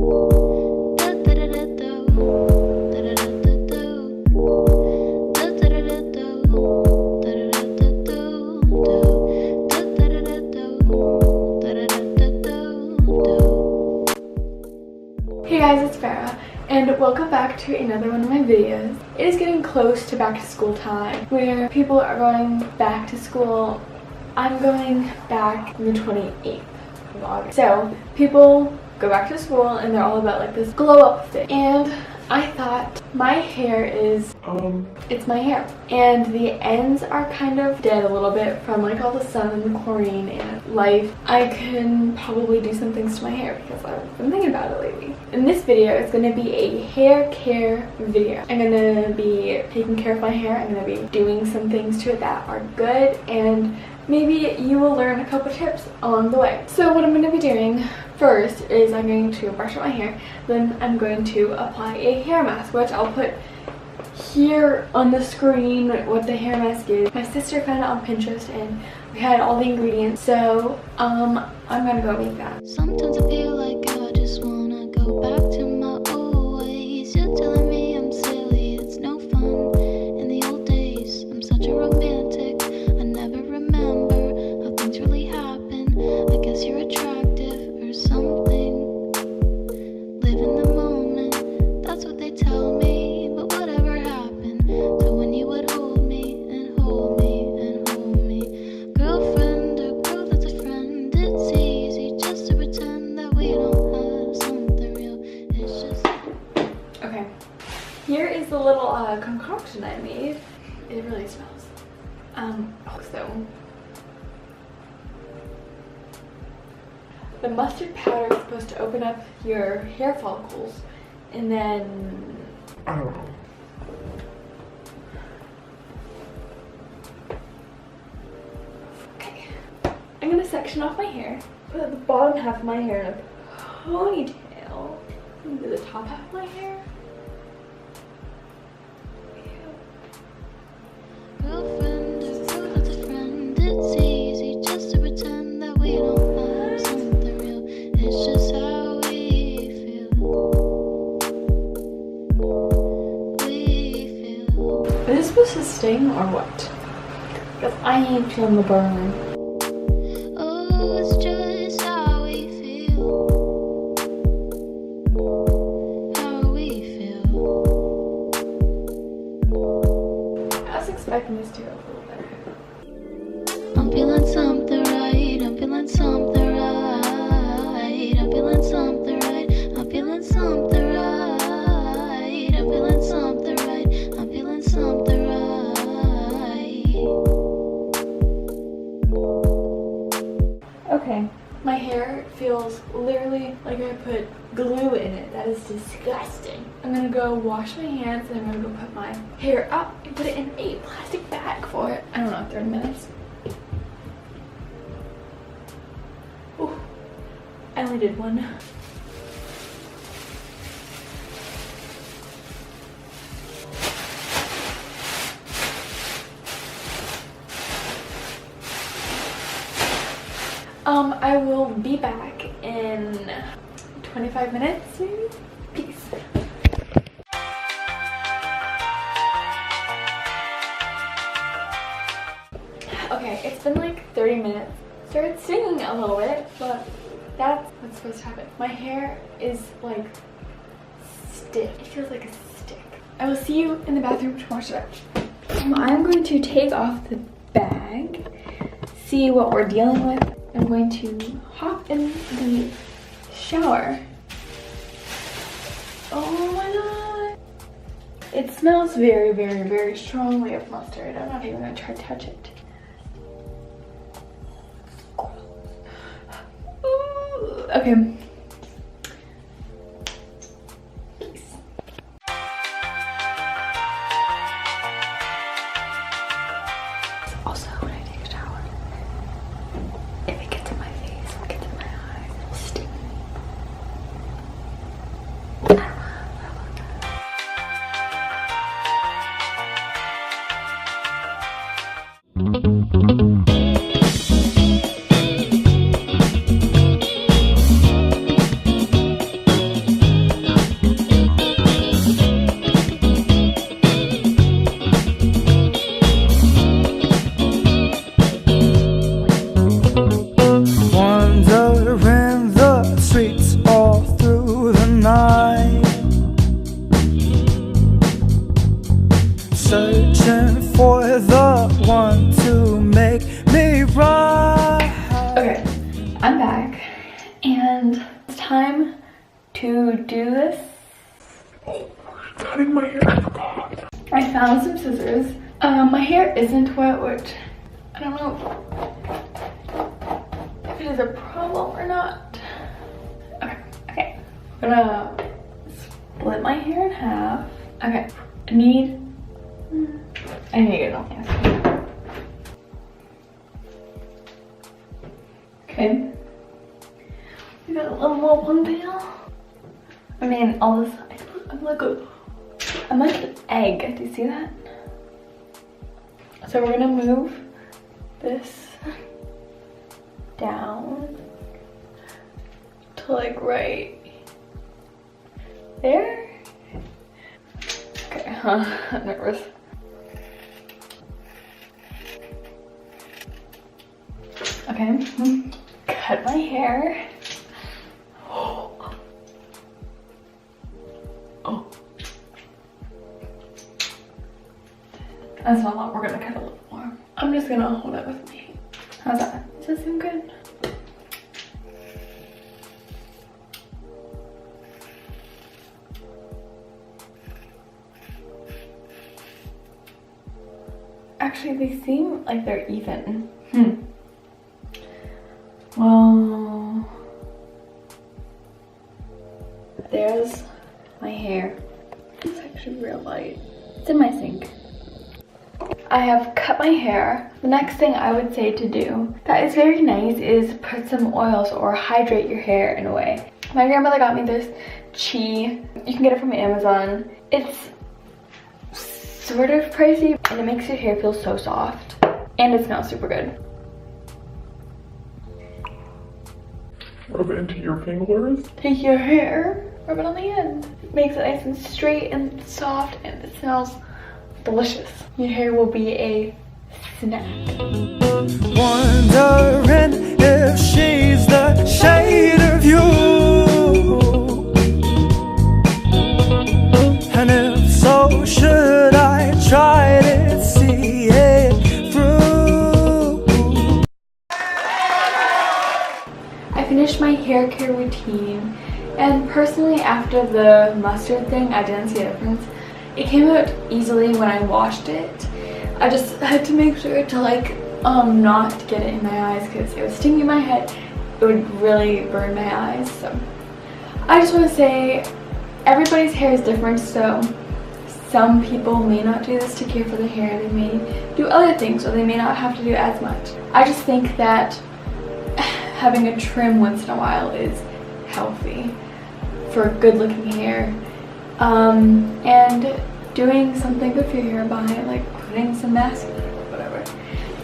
Hey guys, it's Vera, and welcome back to another one of my videos. It is getting close to back to school time, where people are going back to school. I'm going back on the 28th of August. So, people go back to school and they're all about like this glow up thing. And I thought my hair is, it's my hair. And the ends are kind of dead a little bit from like all the sun and the chlorine and life. I can probably do some things to my hair because I've been thinking about it lately. In this video, it's going to be a hair care video. I'm going to be taking care of my hair. I'm going to be doing some things to it that are good, and maybe you will learn a couple tips along the way. So what I'm going to be doing first is I'm going to brush out my hair, then I'm going to apply a hair mask, which I'll put here on the screen what the hair mask is. My sister found it on Pinterest and we had all the ingredients, so I'm going to go make that. Sometimes I feel like I just want to go back to my old ways. You're telling me I'm silly, it's no fun. In the old days, I'm such a romantic. I never remember how things really happen. I guess you're attractive or something. Live in the moment, that's what they tell me. But whatever happened to when you would hold me and hold me and hold me? Girlfriend or girl that's a friend, it's easy just to pretend that we don't have something real. It's just... Okay, here is the little concoction I made. It really smells. So the mustard powder is supposed to open up your hair follicles, and then okay, I'm gonna section off my hair, put the bottom half of my hair in a ponytail, and do the top half of my hair. Girlfriend or girl that's a friend, it's easy just to pretend that we don't have something real. It's just how we feel. We feel. Is this supposed to sting or what? Because I ain't feeling the burn. Oh, it's just how we feel. How we feel. I was expecting this to go a little better. I'm feeling something right. I'm feeling something right. I'm feeling something right. I'm feeling something right. I'm feeling something right. I'm feeling something right. Okay, my hair feels literally like I put glue in it. That is disgusting. I'm gonna go wash my hands and I'm gonna go put my hair up and put it in a plastic bag for, I don't know, 30 minutes. Ooh, I only did one. I will be back in 25 minutes, maybe? Peace. Okay, it's been like 30 minutes. Started stinging a little bit, but that's what's supposed to happen. My hair is like stiff. It feels like a stick. I will see you in the bathroom to wash it out. I'm going to take off the bag, see what we're dealing with. I'm going to hop in the shower. Oh my god. It smells very, very, very strongly of mustard. I'm not even going to try to touch it. Ooh, okay. Peace. Also, when I take a shower, if it gets in my face, it gets in my eyes, it'll sting me. I don't know how about that. It's time to do this. Oh, cutting my hair, I forgot. I found some scissors. My hair isn't wet, which I don't know if it is a problem or not. Okay. I'm gonna split my hair in half. Okay, I need to get on this. Okay. We got a little more ponytail. I mean, all this. I'm like an egg. Do you see that? So we're gonna move this down to like right there. Okay, I'm nervous. Okay, cut my hair. Oh. That's not a lot, we're gonna cut a little more. I'm just gonna hold it with me. How's that? Does that seem good? Actually, they seem like they're even. Well, there's my hair. It's actually real light. It's in my sink. I have cut my hair. The next thing I would say to do that is very nice is put some oils or hydrate your hair in a way. My grandmother got me this chi. You can get it from Amazon. It's sort of pricey and it makes your hair feel so soft and it smells super good. Rub it into your fingers. Take your hair, rub it on the end. It makes it nice and straight and soft and it smells delicious. Your hair will be a snack. Wondering if she's the shade of you, and if so, should I try to see it through? I finished my hair care routine, and personally after the mustard thing I didn't see a difference. It came out easily when I washed it. I just had to make sure to like not get it in my eyes because it was stinging in my head. It would really burn my eyes. So I just want to say everybody's hair is different, so some people may not do this to care for their hair. They may do other things, or they may not have to do as much. I just think that having a trim once in a while is healthy for good looking hair. And doing something good for your hair by like putting some mascara or whatever.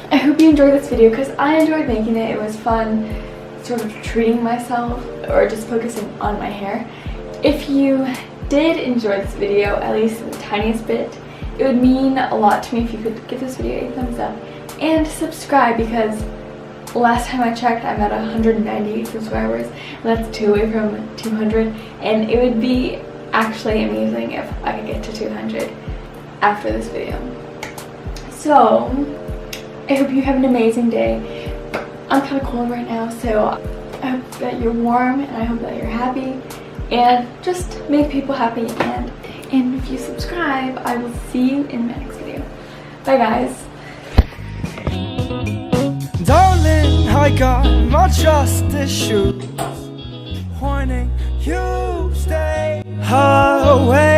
I hope you enjoyed this video because I enjoyed making it. It was fun sort of treating myself or just focusing on my hair. If you did enjoy this video, at least the tiniest bit, it would mean a lot to me if you could give this video a thumbs up and subscribe, because last time I checked I'm at 198 subscribers and that's 2 away from 200, and it would be actually amazing if I could get to 200 after this video. So I hope you have an amazing day. I'm kind of cold right now, so I hope that you're warm and I hope that you're happy and just make people happy, and if you subscribe I will see you in my next video. Bye guys. Darling, I got my trust issues, warning you stay away.